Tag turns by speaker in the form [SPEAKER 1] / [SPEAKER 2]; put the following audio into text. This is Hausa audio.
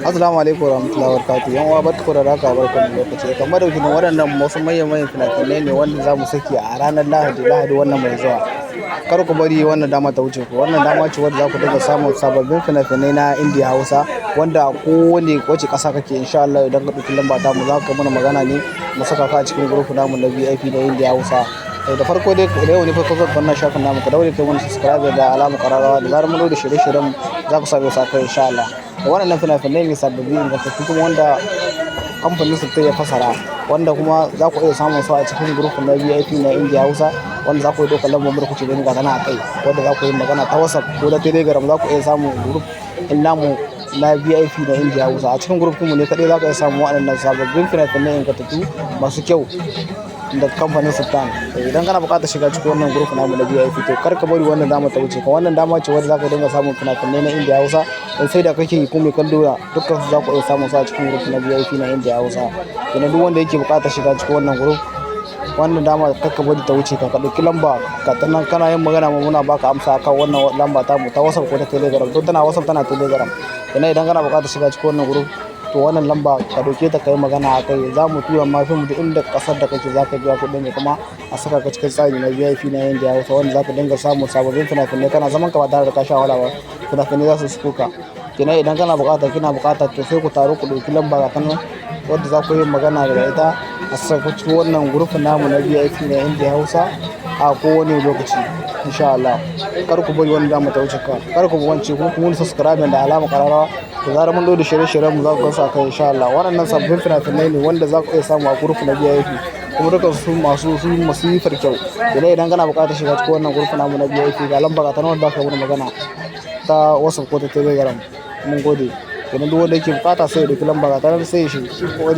[SPEAKER 1] Assalamu alaikum warahmatullahi wabarakatuh. Yan uwa barka da raka barkan da lokaci. Kamar da kuma waɗannan wasu manyan fina-finai ne wanda za mu saki a ranar Lahadi wannan mai zuwa. Kar ku bari wannan dama ta wuce ku. Wannan dama ce wadda za ku dinga samun sababbin fina-finai na Indiya Hausa wanda kowane wace ƙasa kake insha Allah idan ka ɗauki lamba ta mu za ka mana magana ne mu saka ka a cikin group namu na VIP na Indiya Hausa. Da farko dai da yau ne farko zan wannan shafin namu ka daure kai mana subscribe da alamar kararrawa da zarar mun da shirye-shiryen za ku same sa kai insha Allah. Da waɗannan fina-finai ne sababbi ingantattu kuma wanda kamfanin su ya fasara wanda kuma za ku iya samun su a cikin group na VIP na Indiya Hausa wanda za ku yi ɗaukar lambar ku ce gani ga tana a kai wanda za ku yi magana ta WhatsApp ko da Telegram za ku iya samun group ɗin namu na VIP na Indiya Hausa. A cikin group mu ne kaɗai za ka iya samun waɗannan sababbin fina-finai ingantattu masu kyau da kamfanin Sultan. Idan kana buƙatar shiga cikin wannan group namu na VIP to kar ka bari wannan dama ta wuce ka. Wannan dama ce wadda zaka dinga samun fina-finai na Indiya Hausa dan sai da kake yi kuma kallo da dukkan su za ku iya samun su a cikin group na VIP na Indiya Hausa. Kuma duk wanda yake buƙatar shiga cikin wannan group wannan dama kar ka bari ta wuce ka ɗauki lamba ka tanan kana yin magana mu muna baka amsa akan wannan lamba ta mu ta WhatsApp ko ta Telegram. Don tana WhatsApp tana Telegram. Kuma idan kana buƙatar shiga cikin wannan group to wannan lamba ka dauke ta kai magana a kai za mu tura mafi mu duk inda kasar da kake zaka biya kuɗin ne kuma a saka ka cikin tsari na VIP na Indiya Hausa wanda zaka dinga samun sababbin fina-finai kana zaman ka ba tare da ka sha wahala ba. Fina-finai za su suko ka. Kina idan kana kina buƙata to sai ku taru ku dauki lamba ga kan wanda za ku yi magana da ita a saka cikin wannan group namu na VIP na Indiya Hausa a kowane lokaci insha Allah. Kar ku bari wannan dama ta wuce ka. Kar ku wance ku kuma subscribe da alama kararrawa da zarar mun da shirye-shiryen mu za ku gansu a kai insha Allah. Waɗannan sabbin fina-finai ne wanda za ku iya samu a group na VIP kuma duka su masu masifar kyau. Idan kana buƙatar shiga cikin wannan group namu na VIP ga lamba ka ta nan da ka yi magana ta WhatsApp ko ta Telegram. Mun gode. Idan duk wanda yake buƙata sai ya dauki lamba ka ta nan sai ya shi ko